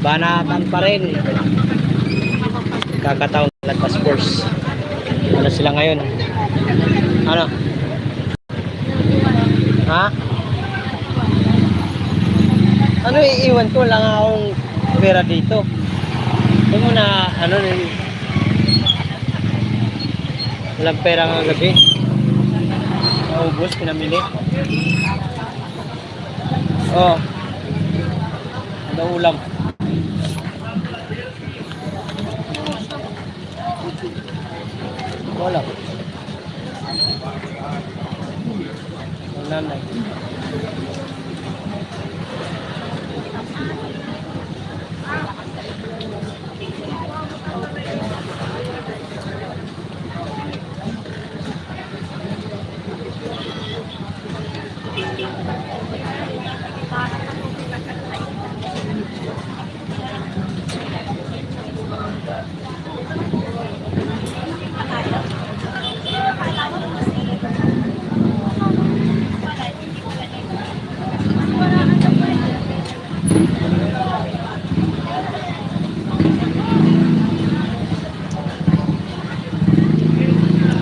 Banatan pa rin. Kakataon Lagpas Sports. Ano sila ngayon? Ano? Ha? Ano iiwan ko lang akong pera dito. Hindi mo na ano walang pera ng gabi. Naubos, pinamili. Oh. Ano ulam? Wala. Nanay.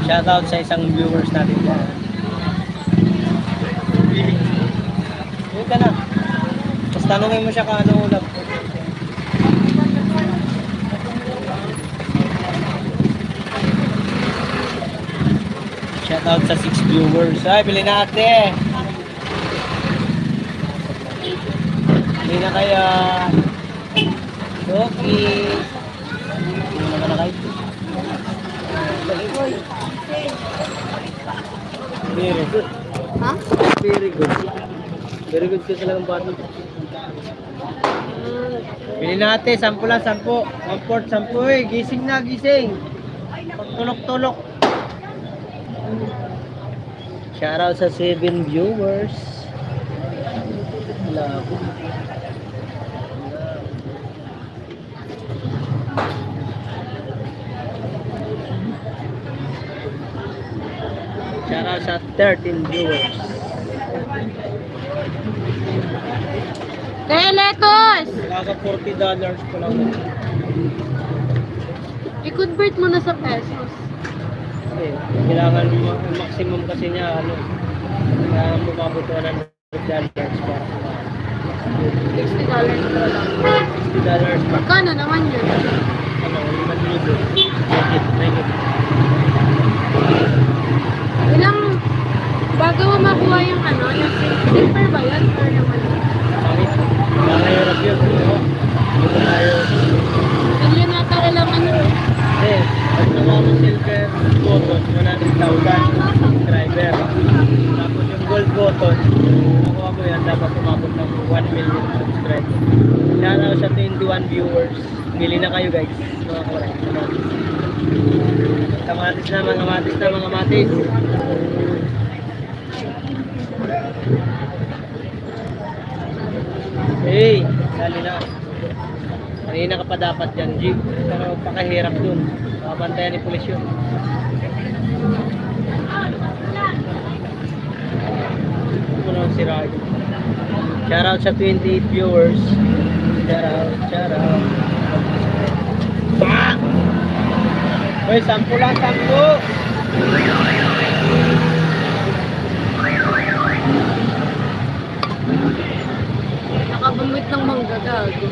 Shoutout sa isang viewers natin dyan. Yun ka na. Tapos tanungin mo siya kung ano ulam. Shoutout sa 6 viewers. Ay, bili natin. Bili na kaya. Okay. Bili na ka na kayo. Very good. Ha? Very good. Very good ka talagang bata. Bili natin, 10 lang, 10. 1/4, 10 eh. Gising na, gising. Pagtulok-tulok. Shoutout sa 7 viewers. Wala ako. Shoutout sa 13 viewers. Letos! Kaka $40 pa lang. I-convert mo na sa pesos. Eh, kailangan maximum kasi niya ano. Kaya bumabot $100 para $60 na lang. $60 pa. Kano naman yun? Ano, 5,000. Make it. Ilang, bago mo makuha yung ano, yung silver ba yun? Or naman? Bakit? Nakahirap yun. Hindi ko tayo. Million nata kailangan yun. Eh, pag nakuha mo silver button, 100,000 subscriber. Tapos yung gold button, nakuha mo yan, dapat umabot ng 1 million subscriber. Shoutout sa 21 viewers. Bili na kayo guys. Mga kuray. Kamatis na, mga matis na, mga matis. Hey, dali na. Kanina ka pa dapat dyan, G. Pero pakahirap dun. Papantayan ni pulis yun. Ito naman si Rayo. Shoutout sa 28 viewers. Shoutout. Ah! Uy, 10 lang, 10. Nakabumit ng manggagago.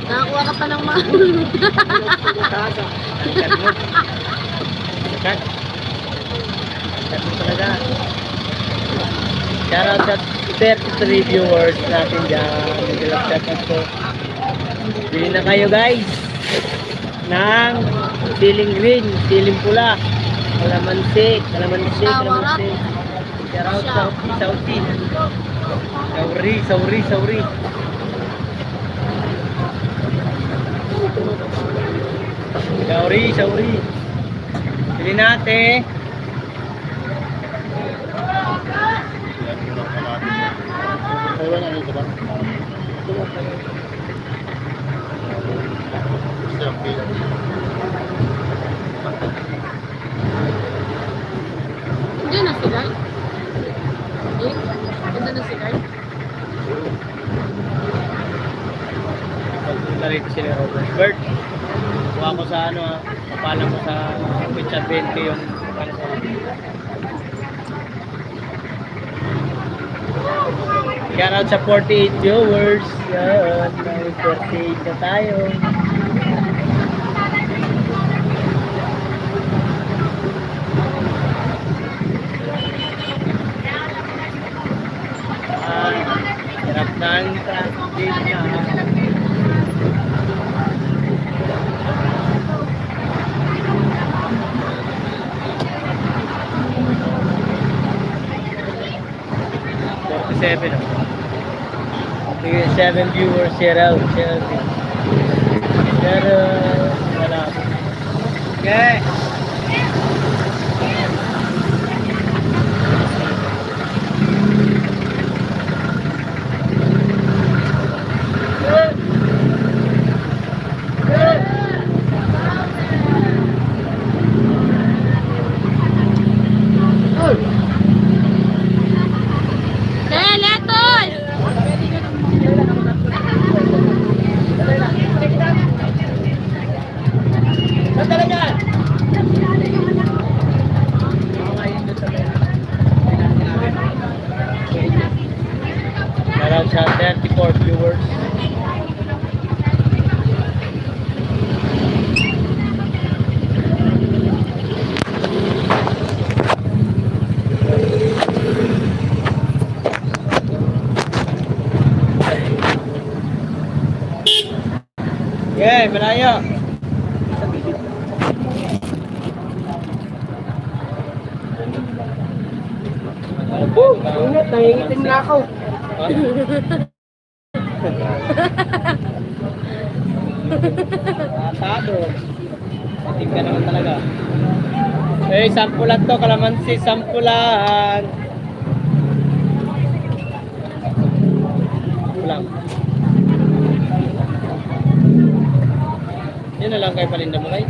Nakakuha ka pa ng mga... Kat mo talaga. Shoutout sa 33 viewers natin dyan. Shoutout po. Bili na kayo guys ng siling green, siling pula, kalamansi. Shoutout sa Saudi. Sauri. Sauri. Bili natin. Hindi na sila. Hindi. Ito ano si Carl? Pagpunta rito sila Robert. Bert, kuha ko sa ano ha. Papalang mo sa Pizza 20 yung ano sa shout out sa 48 viewers. Yan, may 48 na tayo. Hirap ng traffic na. Seven. 7 viewers here out. Pero wala. Okay. Around sa 34 viewers. Okay, malayo. Ingat, nangingitim na ako. Atado. Mating ka naman talaga. Eh, sampulan to, kalamansi, sampulan. Sampulan. Yun na lang kayo palinda mo kayo.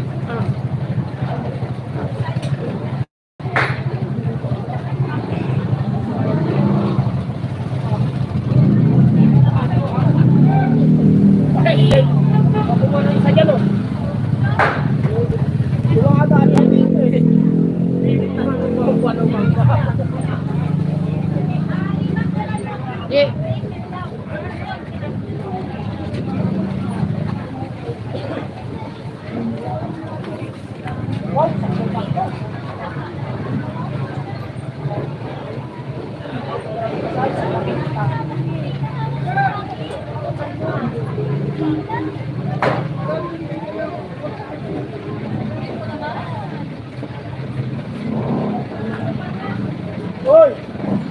Hoy,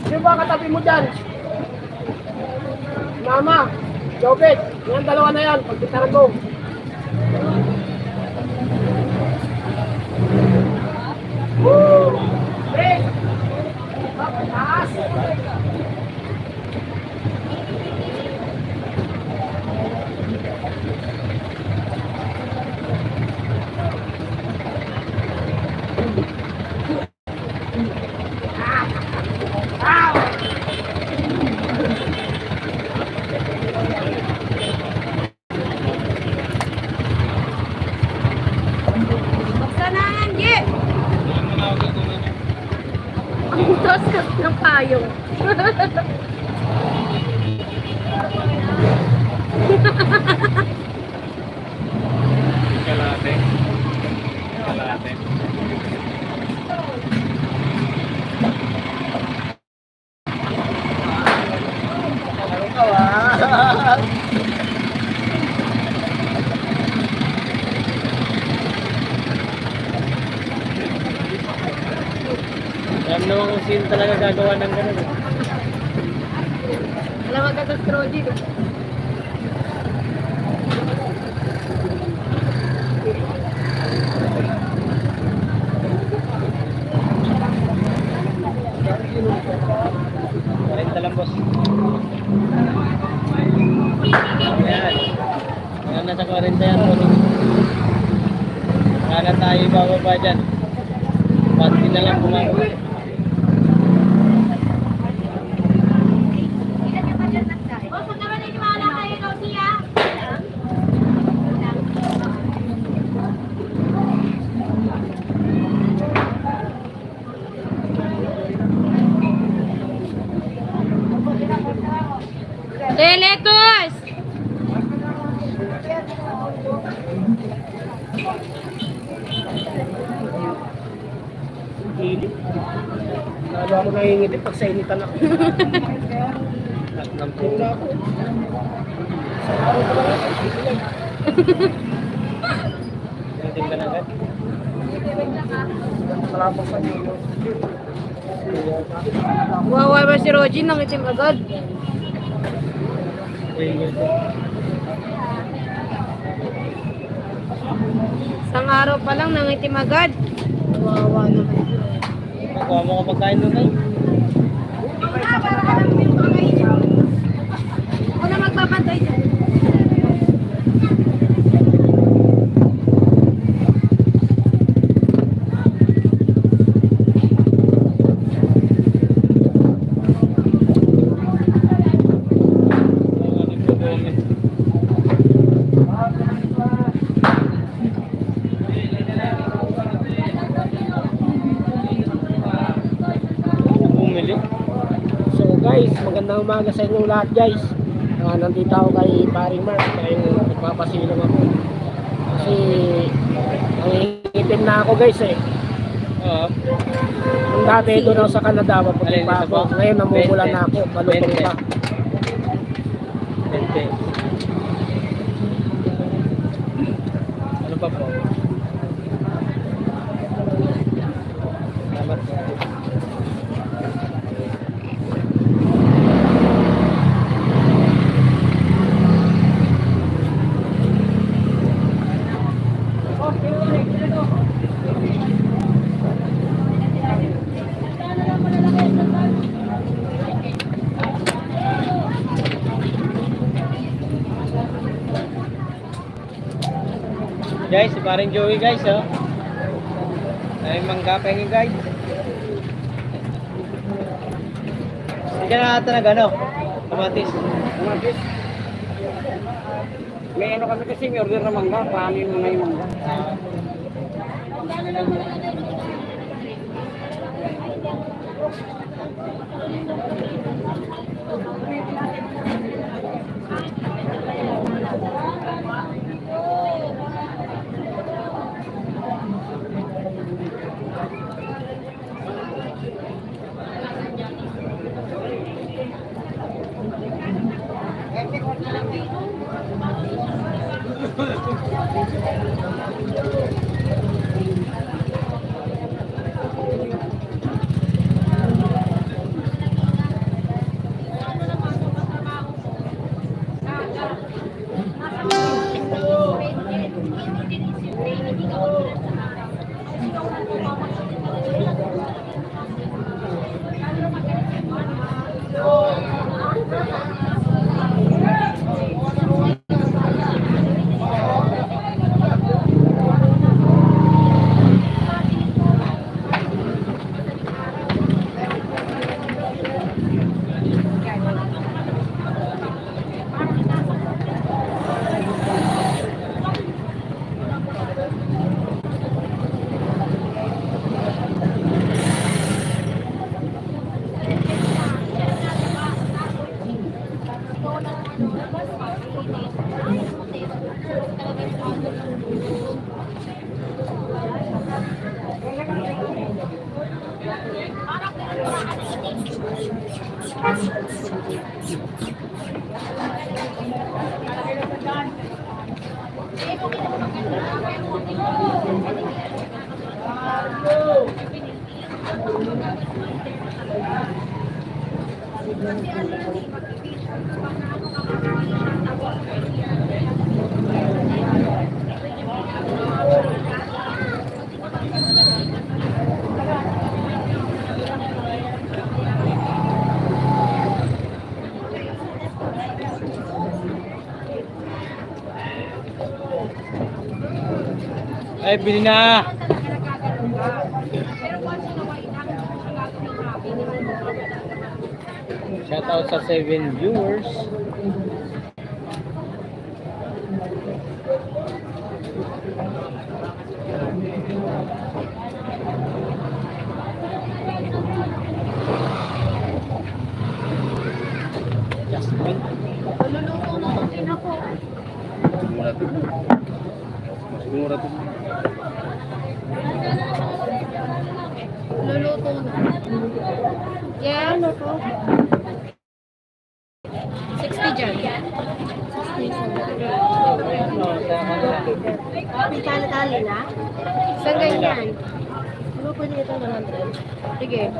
sino ba katabi mo dyan? Mama, Jobet, yung dalawa na yan, pagkitaran mo. Woo! Break! Taas! Sanahan, Ye! Ang tos ng payong. Kalate. Kalate. Alam naman kung sino talaga gagawa ng gano'n. Alam mo, gagastro dito. Karenta lang, boss. Ayan. Ayan na sa 40 yan, boss. Kala tayo bababa dyan. Pati na lang bumaba. Letus! Init. Lalo ako nangingitip pag sa initan ako. Wala ako. Sa araw ko lang. Natin ka na agad. Malapang sa inyo. Wawa ba si Rogie? Nangitim agad. Isang araw pa lang nangitim agad. Wawa naman. Nakuha mo ka pagkain doon ay. Ako na magbabantay dyan. Bumili. So guys, magandang umaga sa inyong lahat guys. Nandito ako kay Paring Mark, kaya nagpapasilong ako. Kasi nangingitim na ako guys eh. Oo. Nung dati doon ako sa Canada, papunta pa ako. Ngayon namumula na ako, balutong pa. 20. Ano pa po? Salamat po. Guys, si paring Joey guys, oh. Ay mangga pengen guys. Sige na natin na gano. Kamatis. Kumagis. May ano kami kasi, may order na mangga, pahanin mo na yung mangga. Ay, bili na! Shout out sa 7 viewers. Just wait. Luluto na din ako. Mura to. Mas mura to. Luluto na. Yeah, ano to? 60 dyan. 60. Oo, sa kanila. Tali-tali na? Saan ganyan? Ano pwede ito 100? Sige.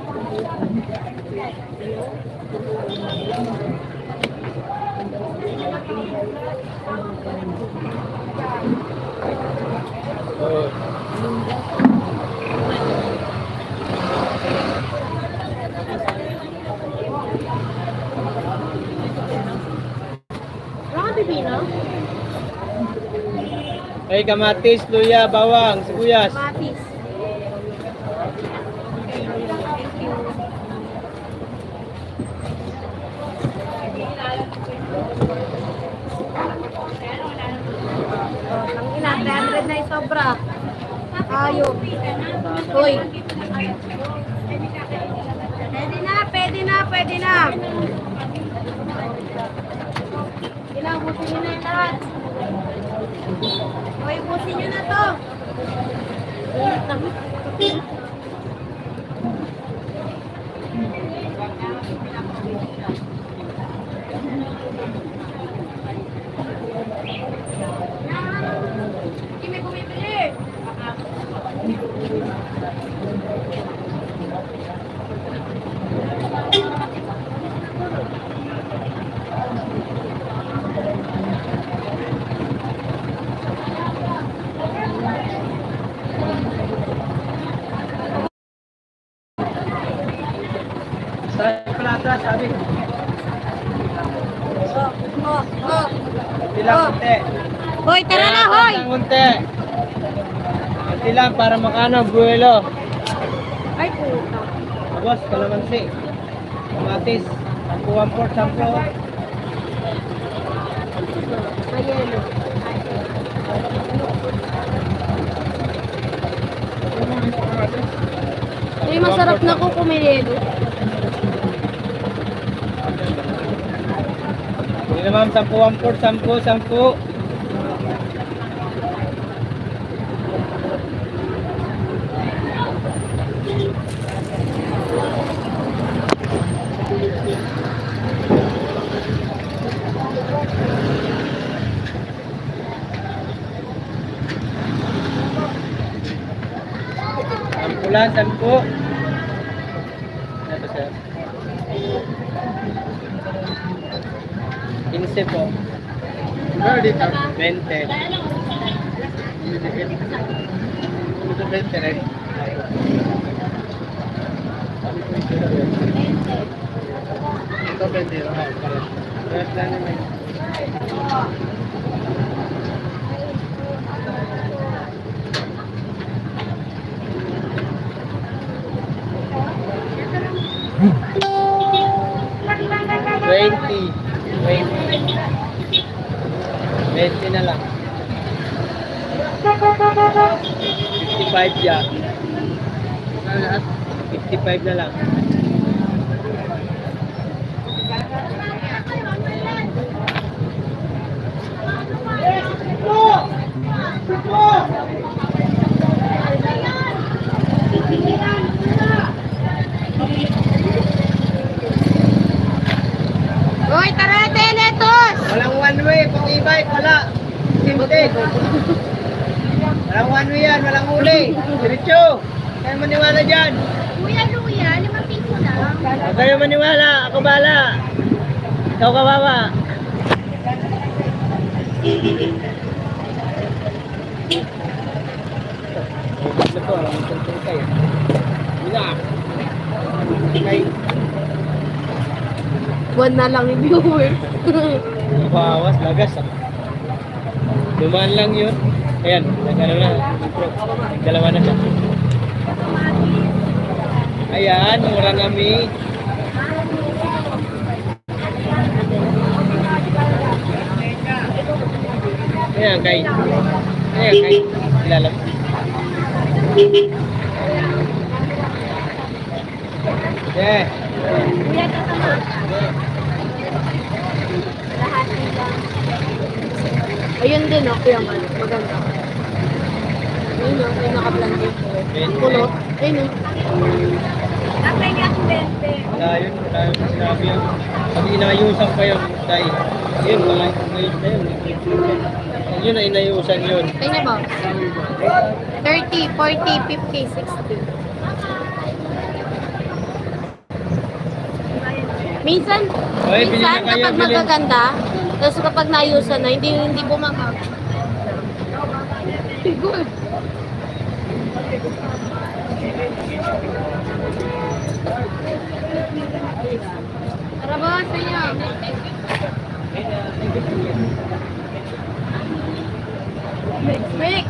Wala ka pipino? Ay, kamatis, luya, bawang, sibuyas. Matis. Ang ina, 300 na isobra. Ayok. Hoy. Pwede na, pwede na, pwede na. Ilabusin nyo na yung lahat. Hoy, busin nyo na to. Init na. Hindi may bumibili. Sa plata, sabi. Bilang unti. Hoy, tara na, hoy! Bilang unti. Unti lang para makano, buwelo. Ay, puta. Tapos, kalamansi. Kamatis. 1/4, 10. Mayelo. Ay, masarap na ko kumilelo. Hindi na ma'am, 10, 1/4, 10, 10. Sampulan, 10. Ito sir. 15 po. 20. Ito 20 rin. Ito 20 rin. Yes, lang naman. Twenty. 20 na lang. 55 ya. 55 na lang. Hoy, tara, Teletos! Walang one way, pang e-bike, wala. Tinted. Walang one way yan, walang huli. Diretso. Kaya maniwala dyan. Kuya Luya, 5 piso lang. Huwag kayo maniwala, ako bala. Ikaw kawawa. Ito po, alam mo kung kayo. Bila. Kay, Buwan na lang yung viewer. bawas, lagas ah. Dumaan lang yun. Ayan, nagano na. Nagdalawa na siya. Ayan, mura kami. Ayan, kay. Ayan, kay. Kilala mo. Yeah. Kuya, kasama. Lahat. Ayun o, kuya man. Maganda. Ayun o, yung naka-blend yung kulot. Ayun o. Wala yun sinabi yun. Pag inayusan pa yun, dahil yun, mga inayos na yun. Pag yun na inayusan yun. Kanya ba? 30, 40, 50, 60. Minsan, Okay, bili na kayo, kapag bili. magaganda, tapos kapag naayusan na, hindi bumaba. Good. Tara ba, sa inyo? Quick!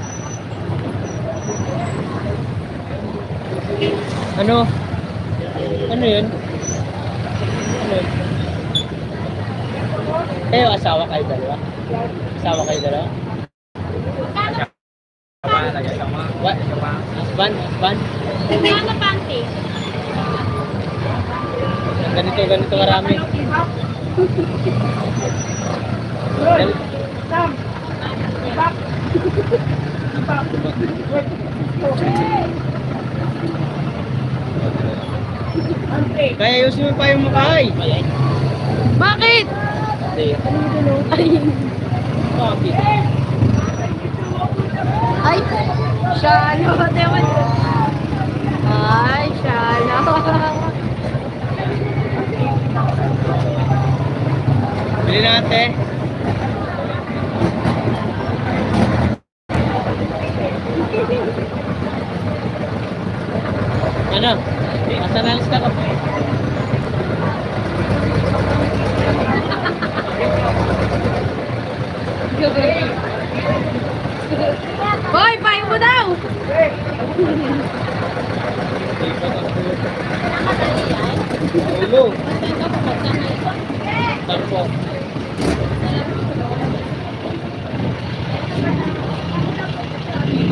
Ano? Ano yun? Ano yun? Asawa kayo dalawa? Asawa kayo dalawa? What? Husband? Husband? Ano panty? Ganito karami. Dal- Kaya ayusin mo pa yung mukha ay. Bakit? Hindi. Ay, Bakit? ay, shalo, dewan. Ay, shalo. Bili natin. Ano? Asan na lista ko? Hoy, payo mo daw! Ulo. Tarpo.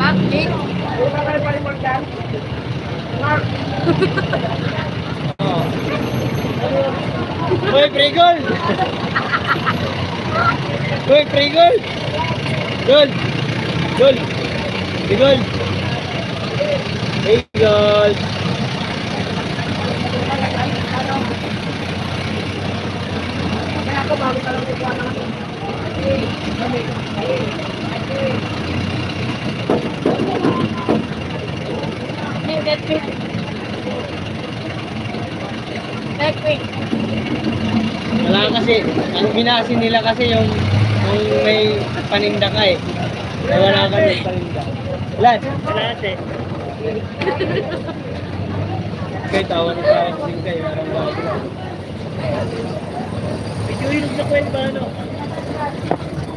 Bakit? Oh. Hoy, Pregol! Hoy, Pregol! Gol! Gol! Pregol! Hey, Gol! Get quick. Get quick. Wala kasi, ang binasi nila kasi yung may paninda ka eh. Kaya wala kami paninda. Wala. Wala ate. Kayo tawa na din kayo. Medyo hirap na kwento ba ano?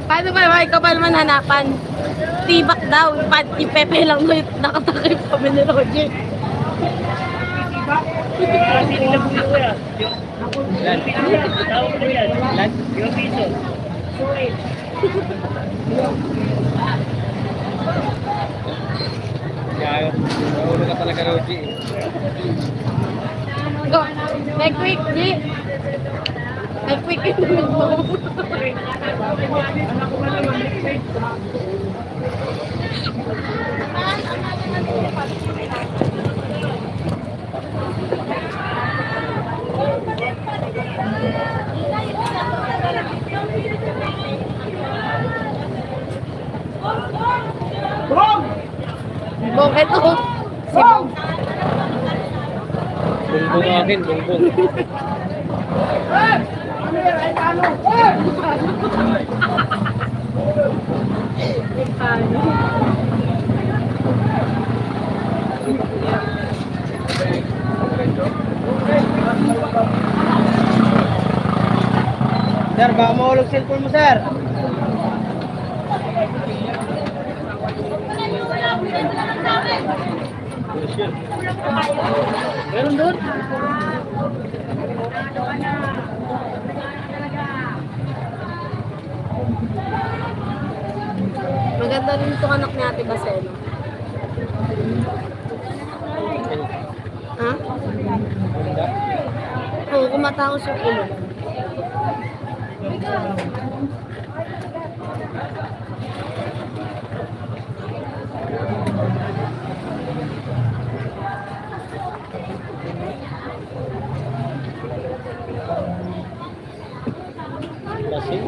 Paano ba? Ikaw pa naman hanapan. Tibak daw. Yung Pepe lang doon nakatakip kami ni Roger. Kasi nila po yung kuya. Lan. Tawag ko yan. Lan. Yung piso. Kaya, naulo ka talaga Roger eh. Go. Get quick, G. Get quick yung mo. Bong, eto. Si Bong. Bumbong akin, bumbong. Sir, baka mahulog cellphone mo, sir. Meron doon? Maganda rin itong anak ni Ate Baseno. Ha? Oo, kumatangos yung ulo. Lasing.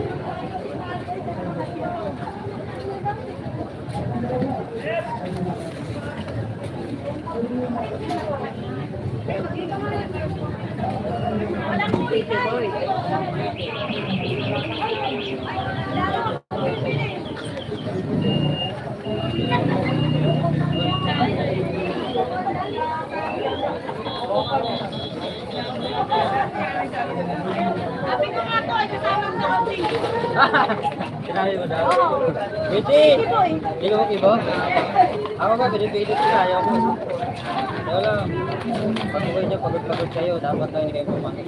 Sabi ko nga to, ay kasama sa kaunti. Sinabi mo daw? Hindi! Hindi ko ibo? Ako ba, pinipilit ko na, ayaw ko. Wala. Pag uwi niyo, pagod-pagod kayo, dapat tayo kayo pumasok.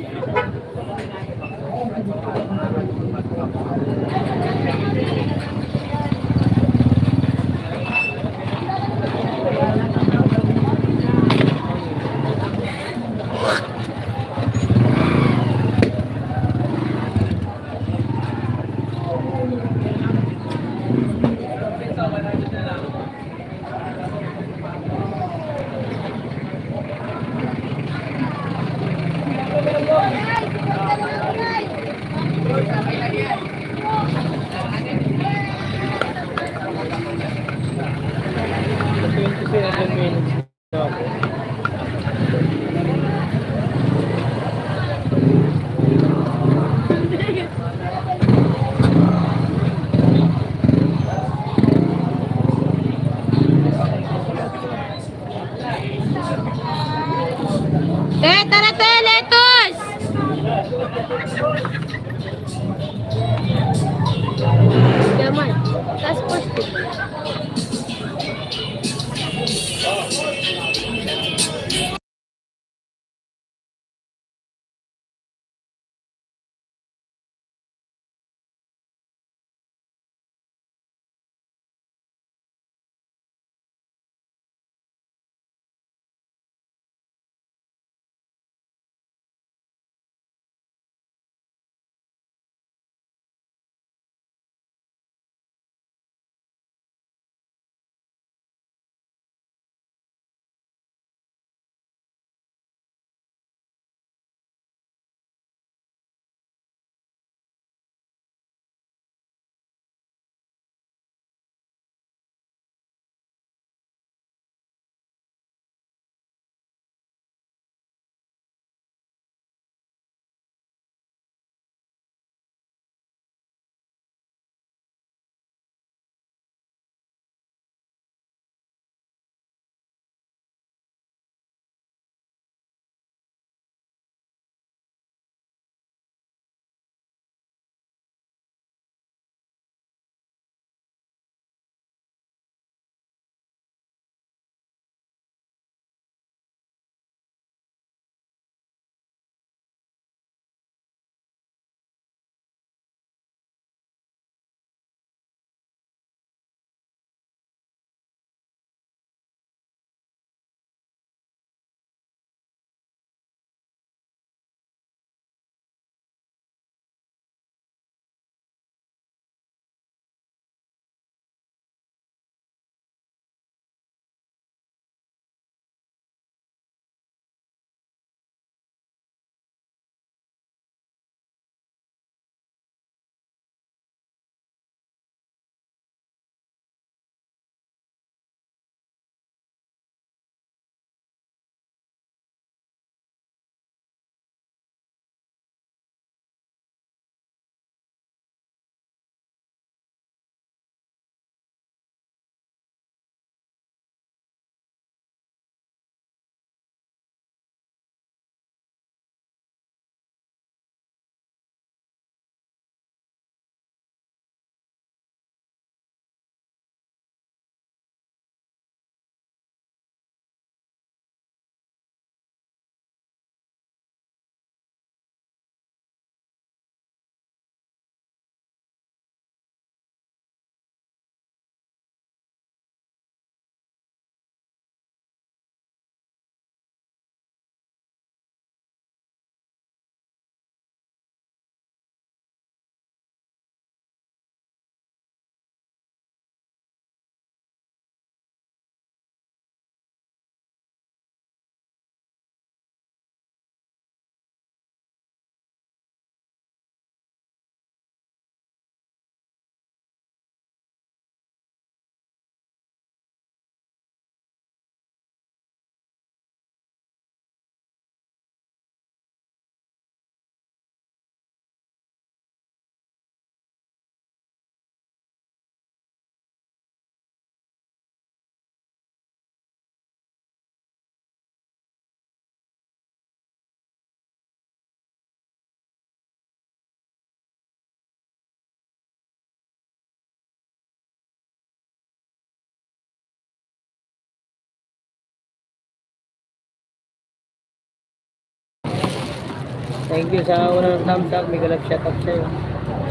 Thank you sa unang thumbs up. May galap shout out sa'yo.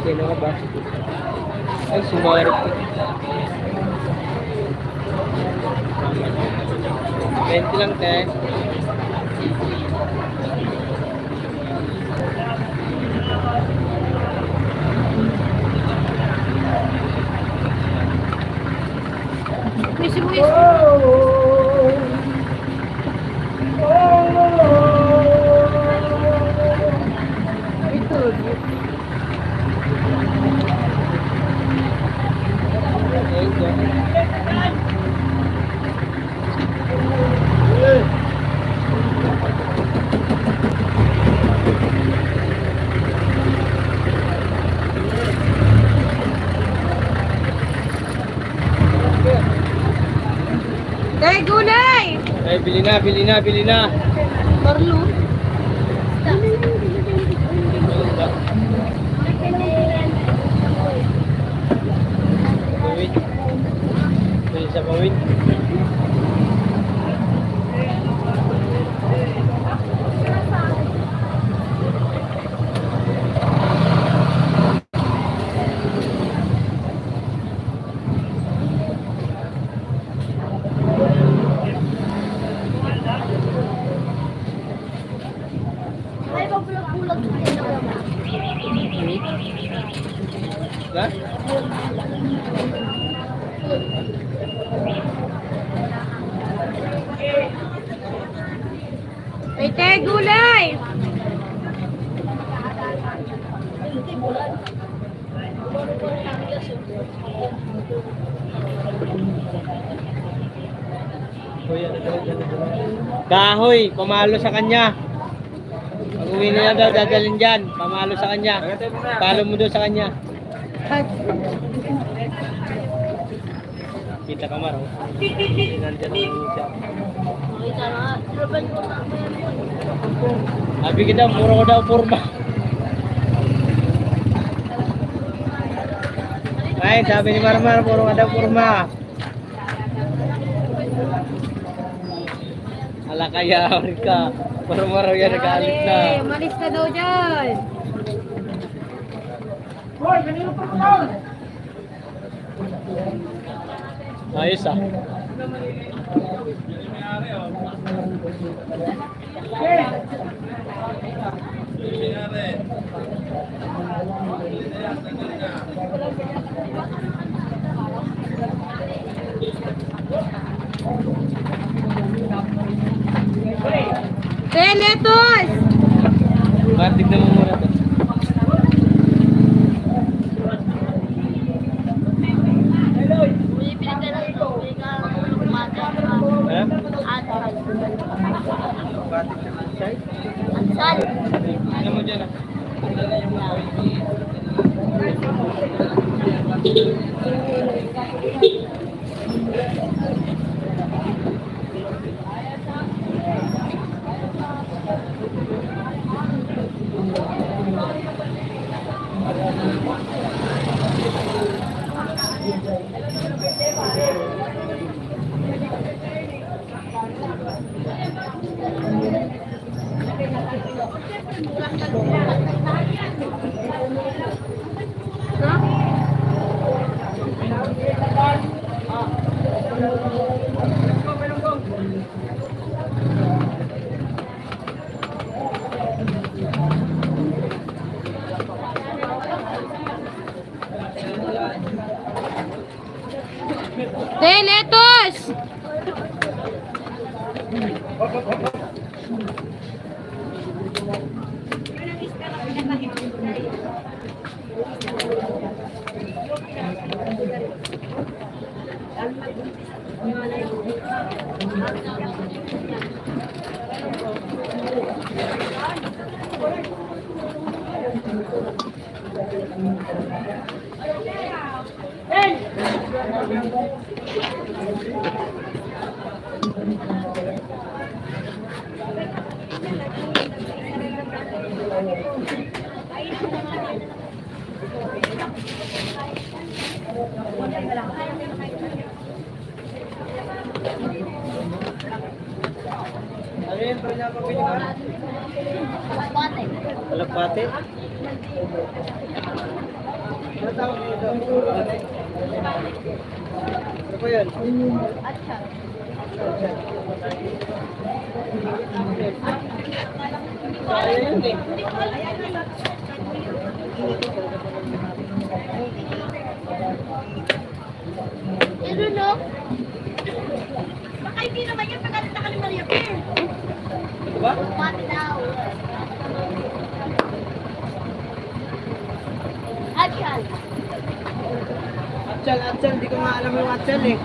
Sino ka ba? Ay, si Mark. 20 lang, te. Wish mo wish. Thank you. Eh, gulay! Ay, bili na, bili na, bili na. Marlo. Pawid. Bili sa pawid. Ay, pagbulag-bulag ko din naman. Ha? Ay, te, gulay! Kahoy, pamalo sa kanya. Pag uwi nila daw, dadalhin dyan. Pamalo sa kanya. Palo mo daw sa kanya. Kita ka maro. Nandyan ang siya. Makita na, laban ko na. Sabi kita, puro ko daw purma. Ay, sabi ni Marmar, puro ka daw purma. Ala kaya, ka. Puro yan, nagalit na. Malis na daw dyan. Ayos ah. Te, lettuce! Tignan mo muna to. May pinagdala ito. May umaga. Ha? Ansal. Ano mo dyan ah? Te, lettuce! Ano yun, bro niya pinapabilihan? Kalapate? Ano tawag dito? Ano po yun? Ayun eh. Ano no? Baka hindi naman yan pagkalit na kami Maria Pierre. Ito ba? Pati daw. Action. Atchal, hindi ko nga alam yung atchal eh.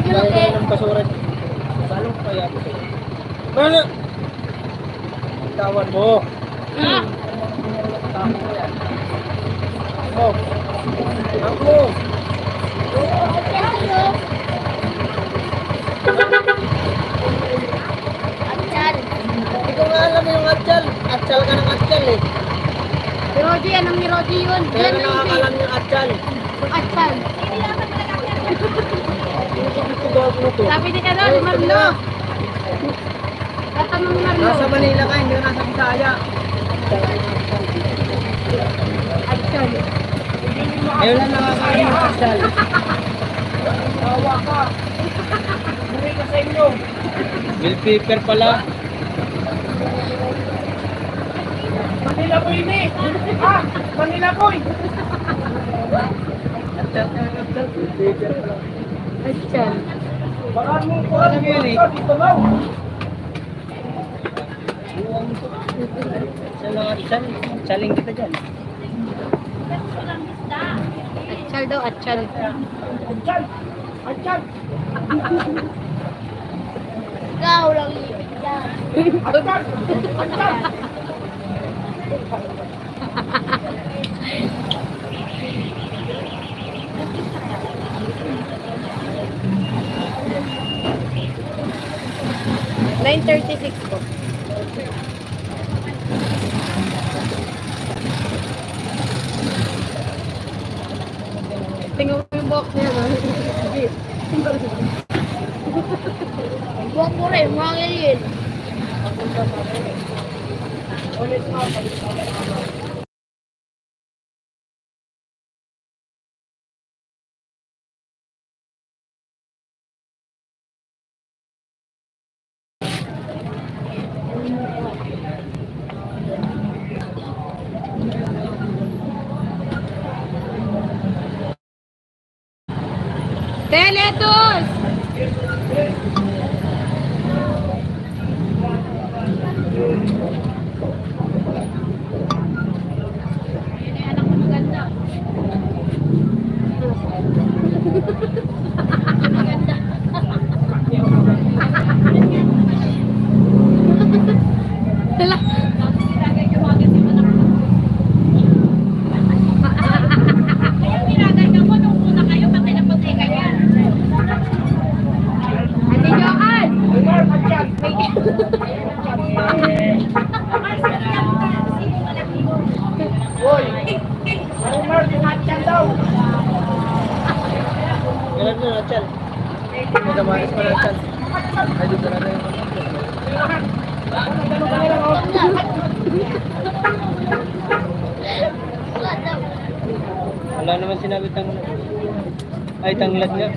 Dahil ng basuran. Salong kaya ito. Ano? Tawan mo. Ah. Tama ko yan. Oh. Ako. Action. Hindi ko nga alam yung atchal. Atchal ka ng atchal eh. Si Roji, anong ni Roji yun? Kaya Yan na na yung nakakalam yung atchal. action. Sabi ni Kano, Ay, Marlo. Tatanong ni Marlo. Nasa Manila ka, hindi ka nasa Bisaya. Action. Ngayon lang nakakalam yung atchal. Tawa ka. Bumili ka sa inyo. Bill paper pala. Manila Boy ni! Ah! Manila Boy! Atchal ka ng atchal. Bill paper pala. Action. Baka mo po alam yun eh. Dito mo. Sa mga atchal, atchaling kita dyan. Action daw, action. Atchal! Atchal! Ikaw lang ibig yan. Atchal! Atchal! 9:36 po. Tingnan mo yung box niya, no? Sige. Buwak ko rin, mga ngilin. Teletos! Yan ay anak ko maganda. Maganda. Hala. Kaya pinagay ka mo nung una kayo pati na puti kaya. Ate Johan! Hoy! Marumar, yung atchal daw! Ganun yung atchal. May kamaris pa ng atchal. Ay, dito na rin. Wala naman sinabi tanglad. Ay, tanglad nga.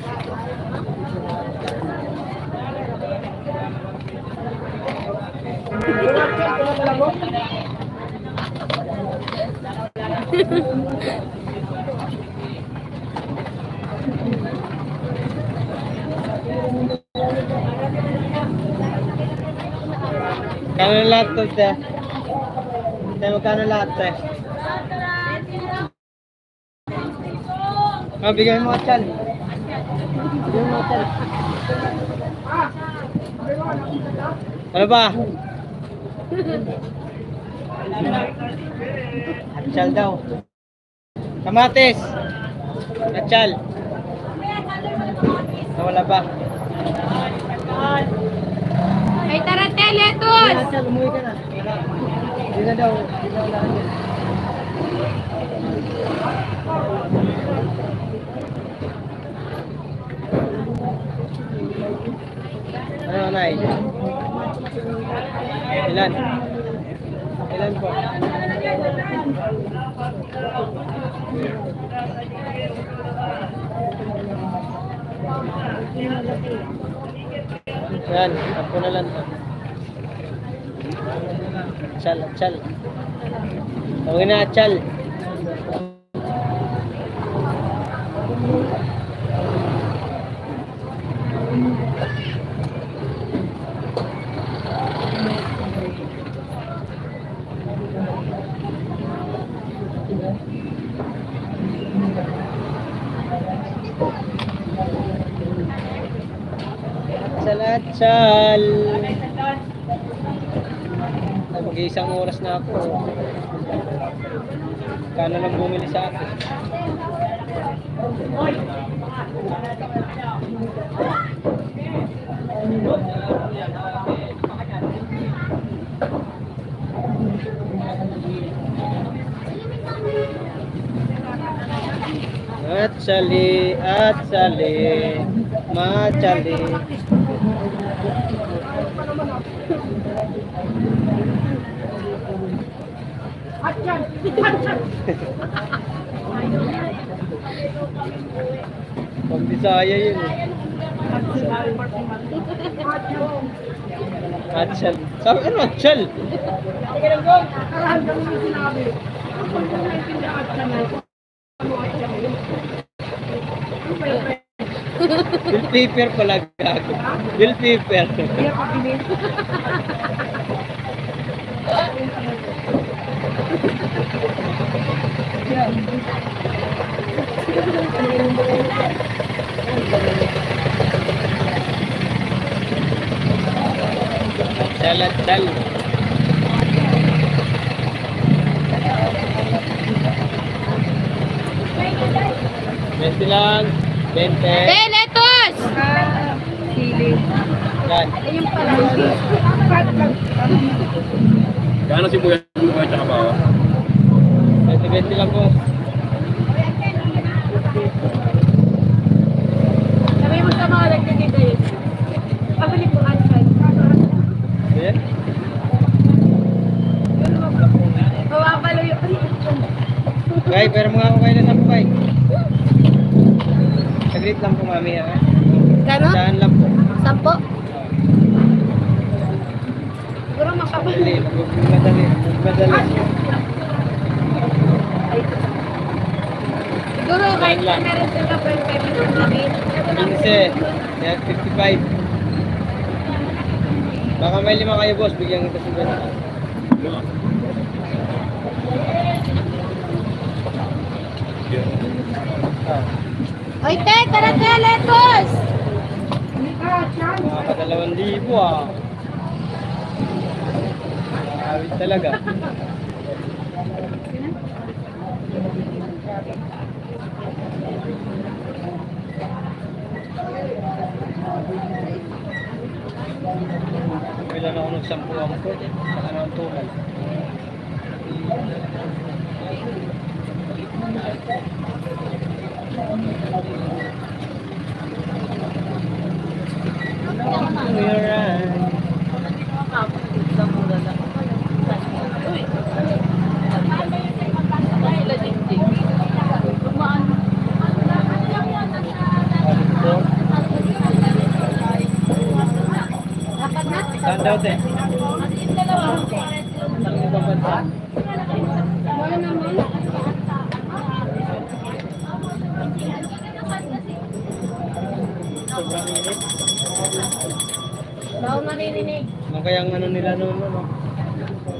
Kano lahat to, te? Te, magkano lahat, te? Bigay mo atchal. Bigay mo atchal. Ano ba? Atchal daw. Kamatis. Atchal. Wala ba? Ay, tara, Teletos! Atchal, umuwi ka na. Hindi na daw. Hindi na wala yan. Ano, Nay? Ilan? Ilan po? Yan, ako na lang to. Achal, achal. Tawagin na achal. Achal. Ay, mag-iisang oras na ako. Kano lang bumili sa akin. Achali, achali, machali. Pag Bisaya yun eh. Achal. Sabi ano achal? Bill paper pala gago. Bill paper. Achal. Bente lang. 20. Letos! Yan. Ayun pala. Kano si Kuya tsaka bawa? 20 lang po. Sabi mo sa mga nagkikita yun. Pabili ko ansay. Ayan. Mawapalo yun. Kay, pero mga ako kayo na po kay. Saglit lang po mami ha. Gano? Saan lang po. 10? Siguro makabali. Madali. Siguro kahit na meron sila per 5 minutes lagi. 15. Yan, 55. Baka may 5 kayo boss, bigyan kita sa ganun. Oy, te, tara te, letos! Mga ka-2,000 ah. Awit talaga. Bila na ako ng 10 ang pwede. Saka na ang tukal. Saan daw te? Saan mo papunta? Sobrang init. Bago maririnig. Ano kayang ano nila noon, no?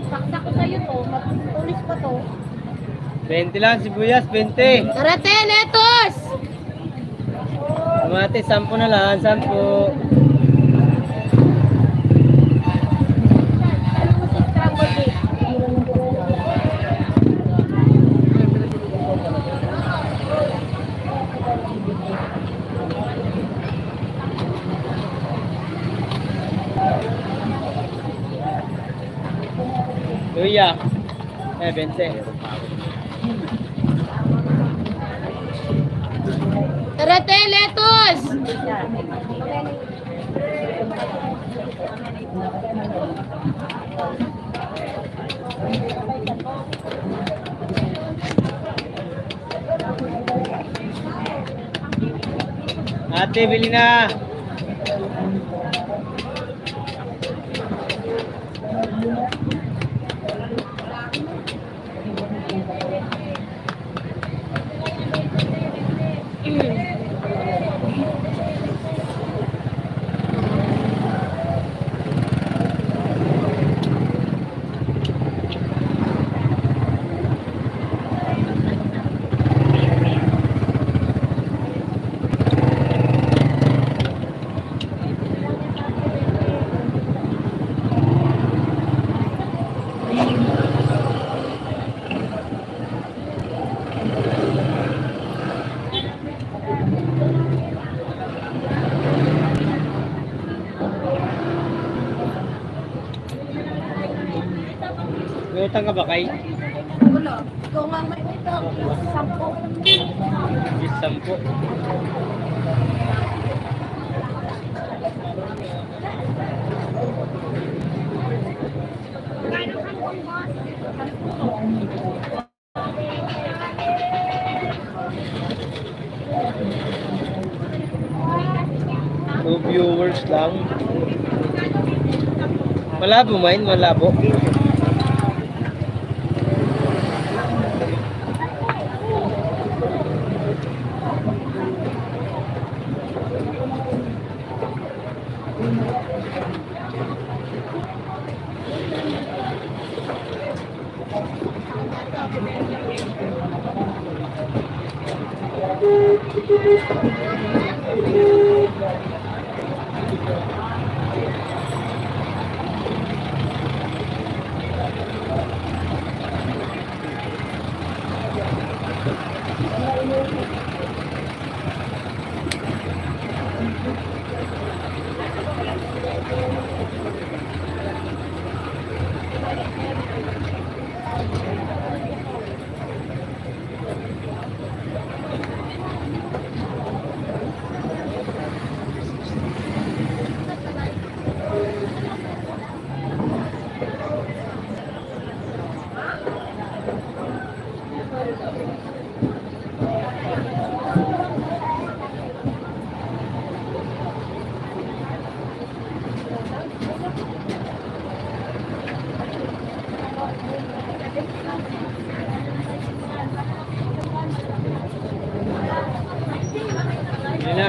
Saksak ko sa'yo to. Matulis pa to. 20 lang, sibuyas, 20. Tara te, letos! Tomate, 10 na lang, 10. Ano mo si scramble cake? Luya. 20. Tara te, letos! Ate, bili na. May utang ka ba kay? Wala. Ikaw nga may utang. 10. Bis 10. Two viewers lang. Malabo main, malabo.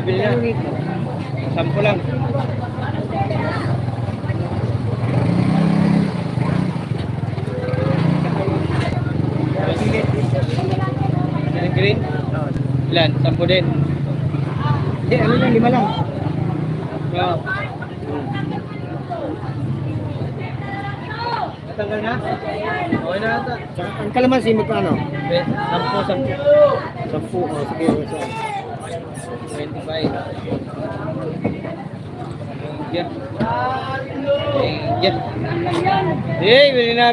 Bili na. 10 lang. Yang green? Ilan? 10 din. Hindi, ano lang, 5 lang. Wow. Tanggal na? Okay na ata. Ang kalamansi magkano? 10. 10. Oh, sige. 25. Yan. Yan. Hey, bili na.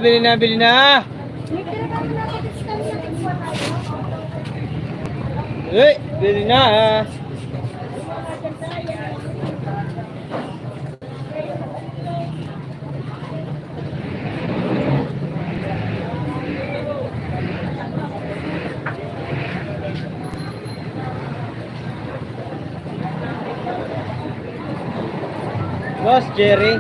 Hey, bili na. Boss Jerry.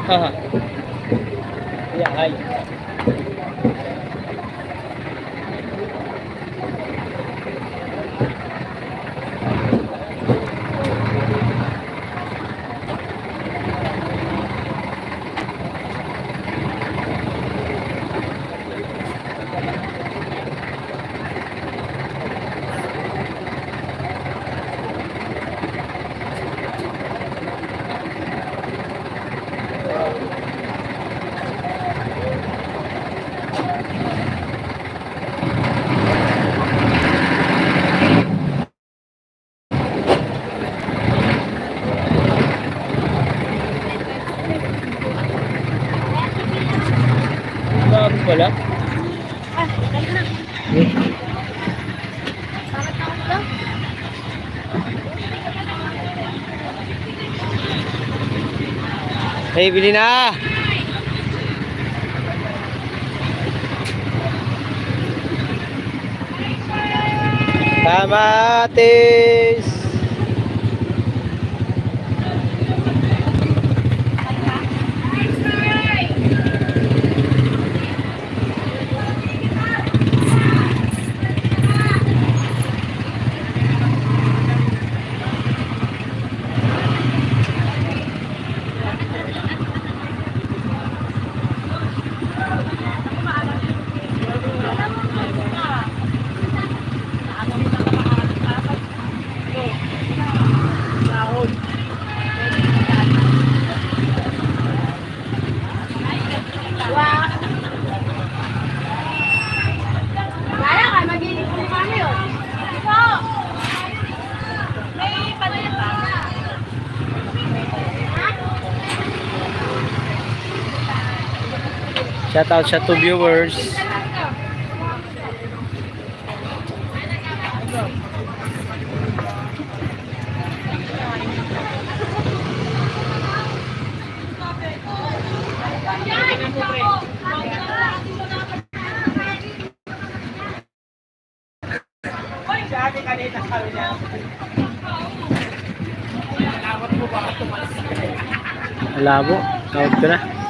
Haha. Ya, hai. pala. Ah, dali na. Bakit ako ba? Hey, bili na! Kamatis! Kaya ka, mag-iinit po kami yun. Ito! May panay ba? Shout out sa 2 viewers. Malabo. Tawag ko na.